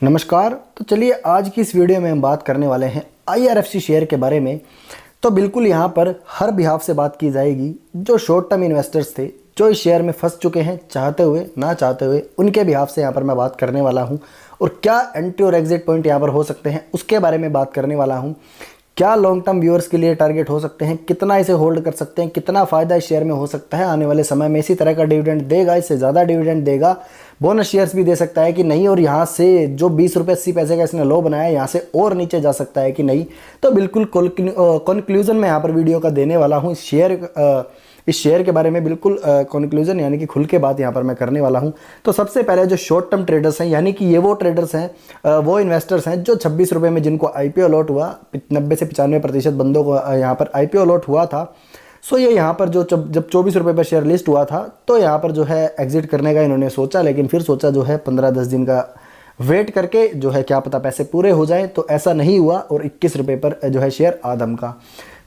नमस्कार। तो चलिए आज की इस वीडियो में हम बात करने वाले हैं IRFC शेयर के बारे में। तो बिल्कुल यहाँ पर हर बिहाफ से बात की जाएगी। जो शॉर्ट टर्म इन्वेस्टर्स थे, जो इस शेयर में फंस चुके हैं, चाहते हुए ना चाहते हुए, उनके बिहाफ से यहाँ पर मैं बात करने वाला हूँ। और क्या एंट्री और एग्जिट पॉइंट यहाँ पर हो सकते हैं उसके बारे में बात करने वाला हूँ। क्या लॉन्ग टर्म व्यूअर्स के लिए टारगेट हो सकते हैं, कितना इसे होल्ड कर सकते हैं, कितना फ़ायदा इस शेयर में हो सकता है आने वाले समय में, इसी तरह का डिविडेंड देगा, इससे ज़्यादा डिविडेंड देगा, बोनस शेयर्स भी दे सकता है कि नहीं, और यहाँ से जो 20 रुपये 80 पैसे का इसने लो बनाया यहाँ से और नीचे जा सकता है कि नहीं। तो बिल्कुल कंक्लूजन मैं यहाँ पर वीडियो का देने वाला हूँ। इस शेयर के बारे में बिल्कुल कंक्लूजन यानी कि खुल के बात यहाँ पर मैं करने वाला हूँ। तो सबसे पहले जो शॉर्ट टर्म ट्रेडर्स हैं, यानी कि ये वो ट्रेडर्स हैं, वो इन्वेस्टर्स हैं जो 26 रुपये में जिनको IPO अलॉट हुआ, 90 से 95% बंदों को यहाँ पर IPO अलॉट हुआ था। सो ये यहाँ पर जब 24 रुपये पर शेयर लिस्ट हुआ था तो यहाँ पर जो है एग्जिट करने का इन्होंने सोचा, लेकिन फिर सोचा जो है 15-10 दिन का वेट करके जो है क्या पता पैसे पूरे हो जाए। तो ऐसा नहीं हुआ और 21 रुपये पर जो है शेयर आदम का।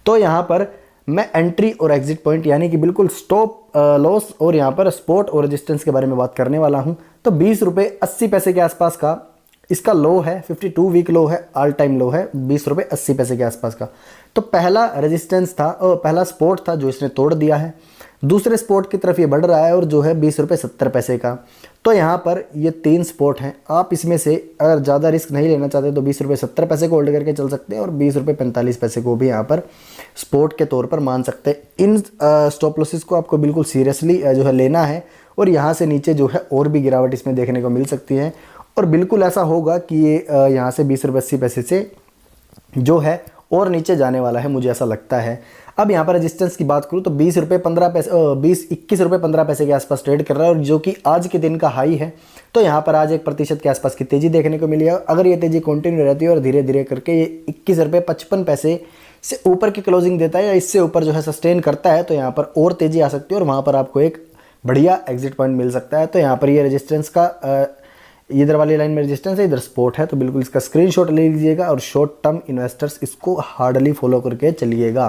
तो यहाँ पर मैं एंट्री और एग्जिट पॉइंट यानी कि बिल्कुल स्टॉप लॉस और यहाँ पर सपोर्ट और रेजिस्टेंस के बारे में बात करने वाला हूँ। तो 20 रुपये 80 पैसे के आसपास का इसका लो है, 52 वीक लो है, ऑल टाइम लो है 20 रुपये 80 पैसे के आसपास का। तो पहला रेजिस्टेंस था और पहला सपोर्ट था जो इसने तोड़ दिया है। दूसरे सपोर्ट की तरफ ये बढ़ रहा है और जो है 20 रुपये 70 पैसे का। तो यहाँ पर ये 3 सपोर्ट हैं। आप इसमें से अगर ज़्यादा रिस्क नहीं लेना चाहते तो 20 रुपये 70 पैसे को होल्ड करके चल सकते हैं और 20 रुपये 45 पैसे को भी यहाँ पर सपोर्ट के तौर पर मान सकते हैं। इन स्टॉप लॉसेस को आपको बिल्कुल सीरियसली जो है लेना है और यहाँ से नीचे जो है और भी गिरावट इसमें देखने को मिल सकती है। और बिल्कुल ऐसा होगा कि ये यहाँ से 20 रुपये 80 पैसे से जो है और नीचे जाने वाला है, मुझे ऐसा लगता है। अब यहाँ पर रेजिस्टेंस की बात करूँ तो 21 रुपये 15 पैसे के आसपास ट्रेड कर रहा है और जो कि आज के दिन का हाई है। तो यहाँ पर आज 1% के आसपास की तेज़ी देखने को मिली है। अगर ये तेज़ी कंटिन्यू रहती है और धीरे धीरे करके ये 21 रुपये 55 पैसे से ऊपर की क्लोजिंग देता है या इससे ऊपर जो है सस्टेन करता है तो यहाँ पर और तेज़ी आ सकती है और वहाँ पर आपको एक बढ़िया एग्जिट पॉइंट मिल सकता है। तो यहाँ पर ये रेजिस्टेंस का इधर वाली लाइन में रेजिस्टेंस है, इधर सपोर्ट है। तो बिल्कुल इसका स्क्रीनशॉट ले लीजिएगा और शॉर्ट टर्म इन्वेस्टर्स इसको हार्डली फॉलो करके चलिएगा।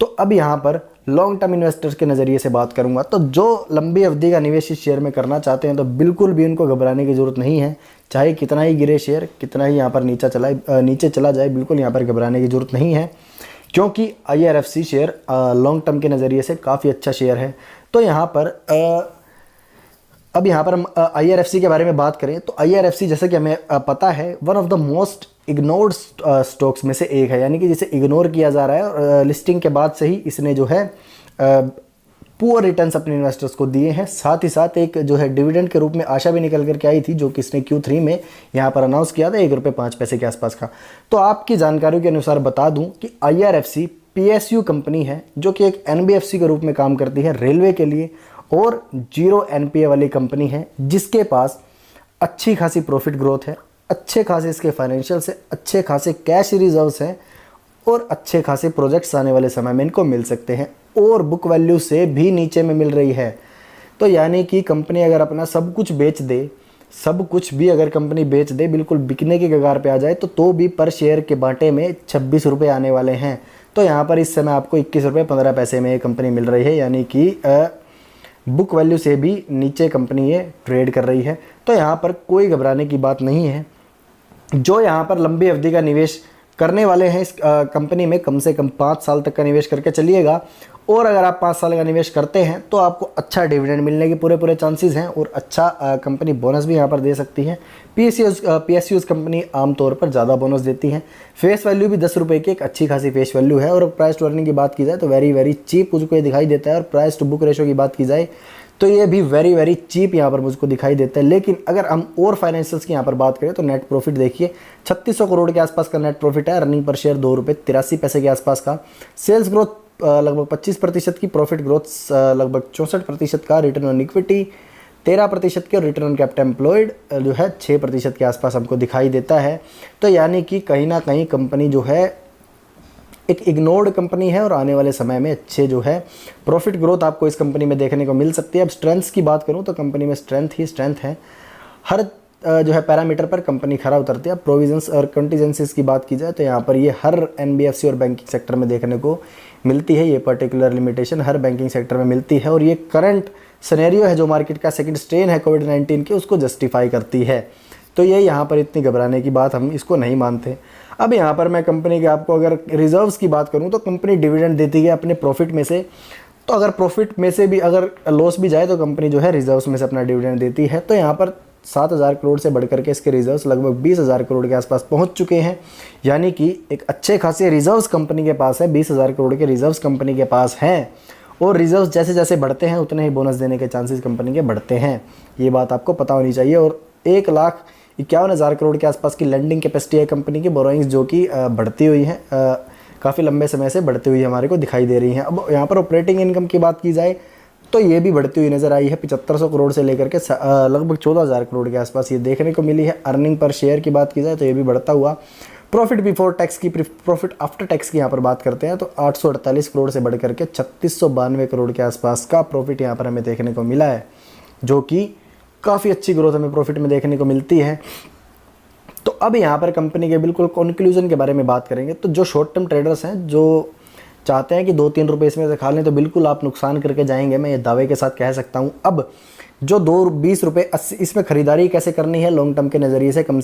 तो अब यहाँ पर लॉन्ग टर्म इन्वेस्टर्स के नज़रिए से बात करूँगा। तो जो लंबी अवधि का निवेश इस शेयर में करना चाहते हैं तो बिल्कुल भी उनको घबराने की ज़रूरत नहीं है। चाहे कितना ही गिरे शेयर, कितना ही यहाँ पर नीचे चला जाए, बिल्कुल यहाँ पर घबराने की ज़रूरत नहीं है, क्योंकि IRFC शेयर लॉन्ग टर्म के नज़रिए से काफ़ी अच्छा शेयर है। तो यहाँ पर अब यहाँ पर हम IRFC के बारे में बात करें तो IRFC जैसे कि हमें पता है one of the most ignored stocks में से एक है, यानी कि जिसे इग्नोर किया जा रहा है। और लिस्टिंग के बाद से ही इसने जो है पुअर रिटर्न्स अपने इन्वेस्टर्स को दिए हैं। साथ ही साथ एक जो है डिविडेंड के रूप में आशा भी निकल करके आई थी, जो कि इसने Q3 में यहाँ पर अनाउंस किया था 1 रुपये 5 पैसे के आसपास का। तो आपकी जानकारी के अनुसार बता दूँ कि IRFC PSU कंपनी है जो कि एक NBFC के रूप में काम करती है रेलवे के लिए और 0 NPA वाली कंपनी है, जिसके पास अच्छी खासी प्रॉफिट ग्रोथ है, अच्छे खासे इसके फाइनेंशियल्स है, अच्छे खासे कैश रिजर्व्स हैं और अच्छे खासे प्रोजेक्ट्स आने वाले समय में इनको मिल सकते हैं और बुक वैल्यू से भी नीचे में मिल रही है। तो यानी कि कंपनी अगर अपना सब कुछ बेच दे, सब कुछ भी अगर कंपनी बेच दे, बिल्कुल बिकने की कगार पे आ जाए तो भी पर शेयर के बांटे में 26 रुपये आने वाले हैं। तो यहाँ पर इस समय आपको 21 रुपये 15 पैसे में ये कंपनी मिल रही है, यानी कि बुक वैल्यू से भी नीचे कंपनी ये ट्रेड कर रही है। तो यहाँ पर कोई घबराने की बात नहीं है। जो यहाँ पर लंबी अवधि का निवेश करने वाले हैं इस कंपनी में, कम से कम 5 साल तक का निवेश करके चलिएगा। और अगर आप 5 साल का निवेश करते हैं तो आपको अच्छा डिविडेंड मिलने के पूरे चांसेस हैं और अच्छा कंपनी बोनस भी यहाँ पर दे सकती है। PSUs कंपनी आमतौर पर ज़्यादा बोनस देती हैं। फेस वैल्यू भी 10 रुपये की एक अच्छी खासी फेस वैल्यू है। और प्राइस टू अर्निंग की बात की जाए तो वेरी चीप मुझको ये दिखाई देता है। और प्राइस टू बुक रेशो की बात की जाए तो ये भी वेरी चीप यहाँ पर मुझको दिखाई देता है। लेकिन अगर हम और फाइनेंशियल्स की यहाँ पर बात करें तो नेट प्रॉफिट देखिए 3600 करोड़ के आसपास का नेट प्रॉफिट है। अर्निंग पर शेयर 2 रुपये 83 पैसे के आसपास का। सेल्स ग्रोथ लगभग 25% की, प्रॉफिट ग्रोथ लगभग 64% का, रिटर्न ऑन इक्विटी 13% के और रिटर्न ऑन कैपिटल एम्प्लॉयड जो है 6% के आसपास हमको दिखाई देता है। तो यानी कि कहीं ना कहीं कंपनी जो है एक इग्नोर्ड कंपनी है और आने वाले समय में अच्छे जो है प्रॉफिट ग्रोथ आपको इस कंपनी में देखने को मिल सकती है। अब स्ट्रेंथ्स की बात करूं तो कंपनी में स्ट्रेंथ ही स्ट्रेंथ है। हर जो है पैरामीटर पर कंपनी खरा उतरती है। अब प्रोविजंस और कंटीजेंसीज की बात की जाए तो यहाँ पर ये हर NBFC और बैंकिंग सेक्टर में देखने को मिलती है। ये पर्टिकुलर लिमिटेशन हर बैंकिंग सेक्टर में मिलती है और ये करंट सिनेरियो है जो मार्केट का सेकंड स्ट्रेन है कोविड-19 की, उसको जस्टिफाई करती है। तो ये यहाँ पर इतनी घबराने की बात हम इसको नहीं मानते। अब यहाँ पर मैं कंपनी के आपको अगर रिजर्व्स की बात करूँ तो कंपनी डिविडेंड देती है अपने प्रॉफिट में से। तो अगर प्रॉफिट में से भी अगर लॉस भी जाए तो कंपनी जो है रिजर्व्स में से अपना डिविडेंड देती है। तो यहाँ पर 7,000 करोड़ से बढ़कर के इसके रिजर्व्स लगभग 20,000 करोड़ के आसपास पहुंच चुके हैं। यानी कि एक अच्छे खासे रिजर्व्स कंपनी के पास है, 20,000 करोड़ के रिजर्व्स कंपनी के पास हैं। और रिजर्व्स जैसे जैसे बढ़ते हैं उतने ही बोनस देने के चांसेस कंपनी के बढ़ते हैं, ये बात आपको पता होनी चाहिए। और 1,51,000 करोड़ के आसपास की लैंडिंग कैपेसिटी है कंपनी की बोरोइंग्स, जो कि बढ़ती हुई है, काफ़ी लंबे समय से बढ़ती हुई हमारे को दिखाई दे रही हैं। अब यहाँ पर ऑपरेटिंग इनकम की बात की जाए तो ये भी बढ़ती हुई नज़र आई है, 7500 करोड़ से लेकर के लगभग 14,000 करोड़ के आसपास ये देखने को मिली है। अर्निंग पर शेयर की बात की जाए तो ये भी बढ़ता हुआ। प्रॉफिट बिफोर टैक्स की, प्रॉफिट आफ्टर टैक्स की यहाँ पर बात करते हैं तो 848 करोड़ से बढ़कर के 3692 करोड़ के आसपास का प्रॉफिट यहाँ पर हमें देखने को मिला है, जो कि काफ़ी अच्छी ग्रोथ हमें प्रॉफिट में देखने को मिलती है। तो अब यहाँ पर कंपनी के बिल्कुल कंक्लूजन के बारे में बात करेंगे। तो जो शॉर्ट टर्म ट्रेडर्स हैं जो चाहते हैं कि 2-3 रुपये इसमें से खा लें, तो बिल्कुल आप नुकसान करके जाएंगे, मैं ये दावे के साथ कह सकता हूँ। अब जो 20 रुपये 80 इसमें ख़रीदारी कैसे करनी है लॉन्ग टर्म के नज़रिए से कम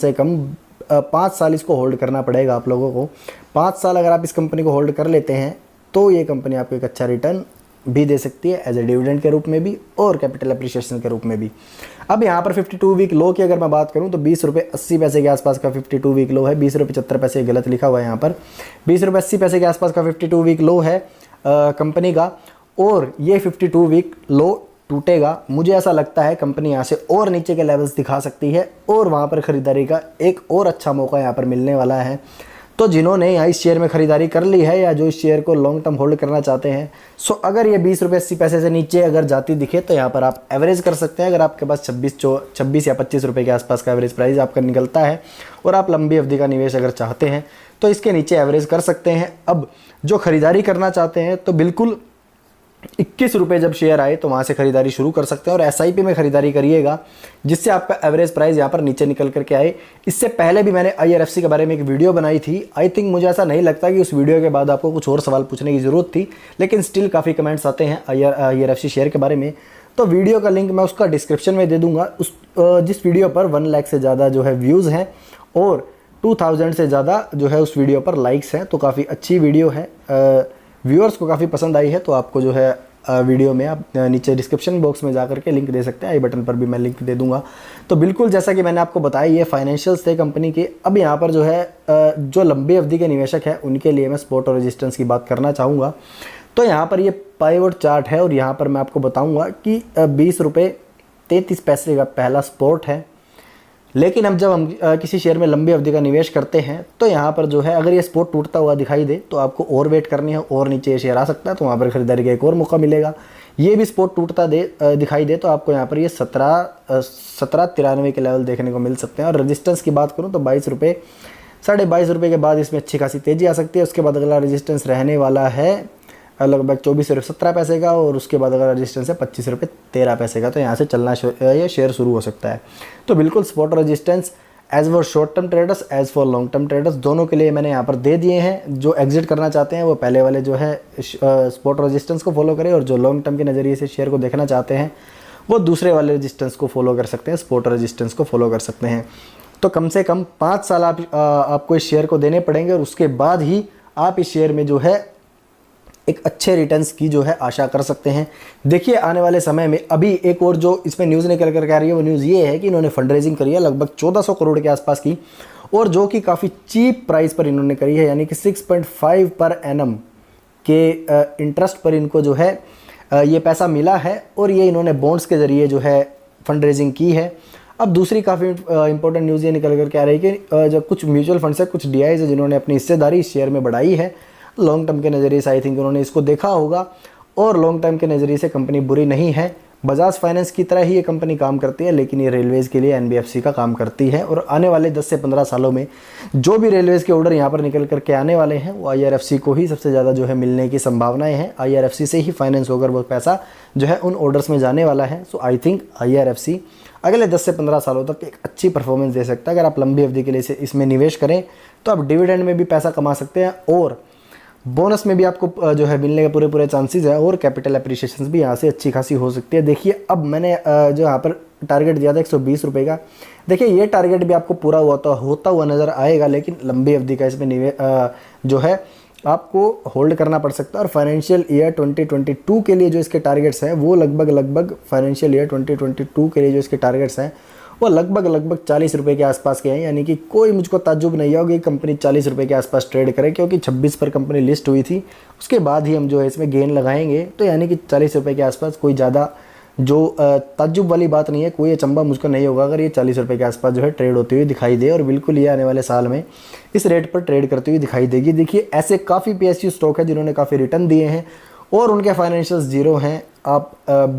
5 साल इसको होल्ड करना पड़ेगा आप लोगों को। 5 साल अगर आप इस कंपनी को होल्ड कर लेते हैं तो ये कंपनी आपको एक अच्छा रिटर्न भी दे सकती है, एज ए डिविडेंड के रूप में भी और कैपिटल अप्रिशिएशन के रूप में भी। अब यहाँ पर 52 वीक लो की अगर मैं बात करूँ तो 20 रुपये 80 पैसे के आसपास का 52 वीक लो है। 20 रुपये 75 पैसे गलत लिखा हुआ है यहाँ पर, 20 रुपये 80 पैसे के आसपास का 52 वीक लो है कंपनी का। और ये 52 वीक लो टूटेगा, मुझे ऐसा लगता है कंपनी यहाँ से और नीचे के लेवल्स दिखा सकती है और वहाँ पर ख़रीदारी का एक और अच्छा मौका यहाँ पर मिलने वाला है। तो जिन्होंने यहाँ इस शेयर में ख़रीदारी कर ली है या जो इस शेयर को लॉन्ग टर्म होल्ड करना चाहते हैं, सो अगर ये 20 रुपये 80 पैसे से नीचे अगर जाती दिखे तो यहाँ पर आप एवरेज कर सकते हैं। अगर आपके पास 26 या 25 रुपये के आसपास का एवरेज प्राइस आपका निकलता है और आप लंबी अवधि का निवेश अगर चाहते हैं तो इसके नीचे एवरेज कर सकते हैं। अब जो ख़रीदारी करना चाहते हैं तो बिल्कुल 21 रुपये जब शेयर आए तो वहाँ से ख़रीदारी शुरू कर सकते हैं और एसआईपी में ख़रीदारी करिएगा, जिससे आपका एवरेज प्राइस यहाँ पर नीचे निकल करके आए। इससे पहले भी मैंने आईआरएफसी के बारे में एक वीडियो बनाई थी। आई थिंक मुझे ऐसा नहीं लगता कि उस वीडियो के बाद आपको कुछ और सवाल पूछने की ज़रूरत थी, लेकिन स्टिल काफ़ी कमेंट्स आते हैं आईआरएफसी शेयर के बारे में। तो वीडियो का लिंक मैं उसका डिस्क्रिप्शन में दे दूँगा। जिस वीडियो पर 1 लाख से ज़्यादा जो है व्यूज़ हैं और 2000 से ज़्यादा जो है उस वीडियो पर लाइक्स हैं, तो काफ़ी अच्छी वीडियो है, व्यूअर्स को काफ़ी पसंद आई है। तो आपको जो है वीडियो में आप नीचे डिस्क्रिप्शन बॉक्स में जाकर के लिंक दे सकते हैं, आई बटन पर भी मैं लिंक दे दूंगा। तो बिल्कुल जैसा कि मैंने आपको बताया ये फाइनेंशियल्स थे कंपनी के। अब यहाँ पर जो है जो लंबी अवधि के निवेशक हैं उनके लिए मैं सपोर्ट और रेजिस्टेंस की बात करना चाहूँगा। तो यहाँ पर ये पाइवट चार्ट है और यहाँ पर मैं आपको बताऊँगा कि 20 रुपये 33 पैसे का पहला सपोर्ट है। लेकिन अब जब हम किसी शेयर में लंबी अवधि का निवेश करते हैं तो यहाँ पर जो है अगर ये सपोर्ट टूटता हुआ दिखाई दे तो आपको और वेट करनी है और नीचे ये शेयर आ सकता है, तो वहाँ पर खरीदारी का एक और मौका मिलेगा। ये भी सपोर्ट टूटता दिखाई दे तो आपको यहाँ पर ये 1793 के लेवल देखने को मिल सकते हैं। और रेजिस्टेंस की बात करूँ तो 22 रुपये 22.5 रुपये के बाद इसमें अच्छी खासी तेज़ी आ सकती है। उसके बाद अगला रेजिस्टेंस रहने वाला है लगभग 24 रुपये 17 पैसे का और उसके बाद अगर रजिस्टेंस है 25 रुपये 13 पैसे का, तो यहाँ से चलना ये शेयर शुरू हो सकता है। तो बिल्कुल support resistance as for short term traders as for long term traders दोनों के लिए मैंने यहाँ पर दे दिए हैं। जो एग्जिट करना चाहते हैं वो पहले वाले जो है सपोर्ट रजिस्टेंस को फॉलो करें और जो लॉन्ग टर्म के नज़रिए से शेयर को देखना चाहते हैं वो दूसरे वाले रजिस्टेंस को फॉलो कर सकते हैं, सपोर्ट रजिस्टेंस को फॉलो कर सकते हैं। तो कम से कम 5 साल आपको इस शेयर को देने पड़ेंगे और उसके बाद ही आप इस शेयर में जो है एक अच्छे रिटर्न्स की जो है आशा कर सकते हैं। देखिए आने वाले समय में अभी एक और जो इसमें न्यूज़ निकल कर आ रही है वो न्यूज़ ये है कि इन्होंने फंड रेजिंग करी है लगभग 1400 करोड़ के आसपास की, और जो कि काफ़ी चीप प्राइस पर इन्होंने करी है, यानी कि 6.5 पर एनम के इंटरेस्ट पर इनको जो है ये पैसा मिला है और ये इन्होंने बॉन्ड्स के ज़रिए जो है फंड रेजिंग की है। अब दूसरी काफ़ी इंपॉर्टेंट न्यूज़ ये निकल कर के आ रही है कि जो कुछ म्यूचुअल फंड्स है, कुछ DIs है जिन्होंने अपनी हिस्सेदारी इस शेयर में बढ़ाई है। लॉन्ग टर्म के नज़रिए से आई थिंक उन्होंने इसको देखा होगा और लॉन्ग टर्म के नज़रिए से कंपनी बुरी नहीं है। बजाज फाइनेंस की तरह ही ये कंपनी काम करती है, लेकिन ये रेलवेज़ के लिए NBFC का काम करती है और आने वाले 10 से 15 सालों में जो भी रेलवेज़ के ऑर्डर यहाँ पर निकल करके आने वाले हैं वो IRFC को ही सबसे ज़्यादा जो है मिलने की संभावनाएं हैं। IRFC से ही फाइनेंस होकर वो पैसा जो है उन ऑर्डर्स में जाने वाला है। सो आई थिंक IRFC अगले 10 से 15 सालों तक एक अच्छी परफॉर्मेंस दे सकता है। अगर आप लंबी अवधि के लिए इसमें निवेश करें तो आप डिविडेंड में भी पैसा कमा सकते हैं और बोनस में भी आपको जो है मिलने के पूरे चांसेस है और कैपिटल एप्रिशिएशन भी यहाँ से अच्छी खासी हो सकती है। देखिए अब मैंने जो यहाँ पर टारगेट दिया था 120 रुपये का, देखिए ये टारगेट भी आपको पूरा होता हुआ नज़र आएगा, लेकिन लंबी अवधि का इसमें जो है आपको होल्ड करना पड़ सकता है। और फाइनेंशियल ईयर 2022 के लिए जो इसके टारगेट्स हैं वो लगभग फाइनेंशियल ईयर 2022 के लिए जो इसके टारगेट्स हैं वो लगभग 40 रुपये के आसपास के हैं। यानी कि कोई मुझको ताज्जुब नहीं होगा कि कंपनी 40 रुपये के आसपास ट्रेड करे, क्योंकि 26 पर कंपनी लिस्ट हुई थी, उसके बाद ही हम जो है इसमें गेन लगाएंगे। तो यानी कि 40 रुपये के आसपास कोई ज़्यादा जो ताज्जुब वाली बात नहीं है, कोई अचंभा मुझको नहीं होगा अगर ये 40 रुपये के आसपास जो है ट्रेड होती हुई दिखाई दे, और बिल्कुल ये आने वाले साल में इस रेट पर ट्रेड करती हुई दिखाई देगी। देखिए ऐसे काफ़ी PSU स्टॉक है जिन्होंने काफ़ी रिटर्न दिए हैं और उनके फाइनेंशियल्स जीरो हैं। आप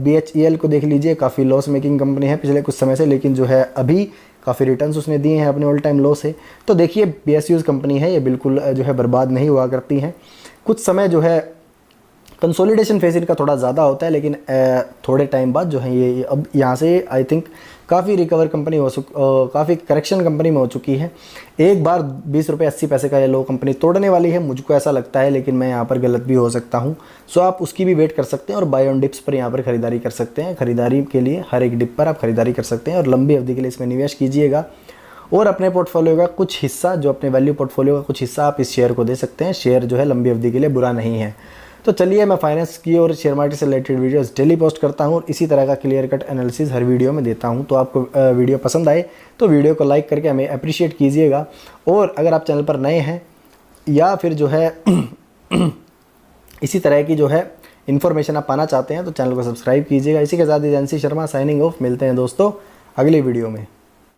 BHEL को देख लीजिए, काफ़ी लॉस मेकिंग कंपनी है पिछले कुछ समय से, लेकिन जो है अभी काफ़ी रिटर्न्स उसने दिए हैं अपने ऑल टाइम लो से। तो देखिए PSUs कंपनी है, ये बिल्कुल जो है बर्बाद नहीं हुआ करती हैं। कुछ समय जो है कंसोलिडेशन फेज इनका थोड़ा ज़्यादा होता है, लेकिन थोड़े टाइम बाद जो है ये अब यहाँ से आई थिंक काफ़ी रिकवर कंपनी काफ़ी करेक्शन कंपनी में हो चुकी है। एक बार 20 रुपये 80 पैसे का ये लो कंपनी तोड़ने वाली है, मुझको ऐसा लगता है, लेकिन मैं यहाँ पर गलत भी हो सकता हूँ। सो आप उसकी भी वेट कर सकते हैं और बाय ऑन डिप्स पर यहाँ पर खरीदारी कर सकते हैं। खरीदारी के लिए हर एक डिप पर आप खरीदारी कर सकते हैं और लंबी अवधि के लिए इसमें निवेश कीजिएगा। और अपने पोर्टफोलियो का कुछ हिस्सा, जो अपने वैल्यू पोर्टफोलियो का कुछ हिस्सा आप इस शेयर को दे सकते हैं। शेयर जो है लंबी अवधि के लिए बुरा नहीं है। तो चलिए, मैं फाइनेंस की और शेयर मार्केट से रिलेटेड वीडियोस डेली पोस्ट करता हूँ और इसी तरह का क्लियर कट एनालिसिस हर वीडियो में देता हूँ। तो आपको वीडियो पसंद आए तो वीडियो को लाइक करके हमें अप्रिशिएट कीजिएगा। और अगर आप चैनल पर नए हैं या फिर जो है इसी तरह की जो है इन्फॉर्मेशन आप पाना चाहते हैं तो चैनल को सब्सक्राइब कीजिएगा। इसी के साथ एजेंसी शर्मा साइनिंग ऑफ। मिलते हैं दोस्तों अगली वीडियो में।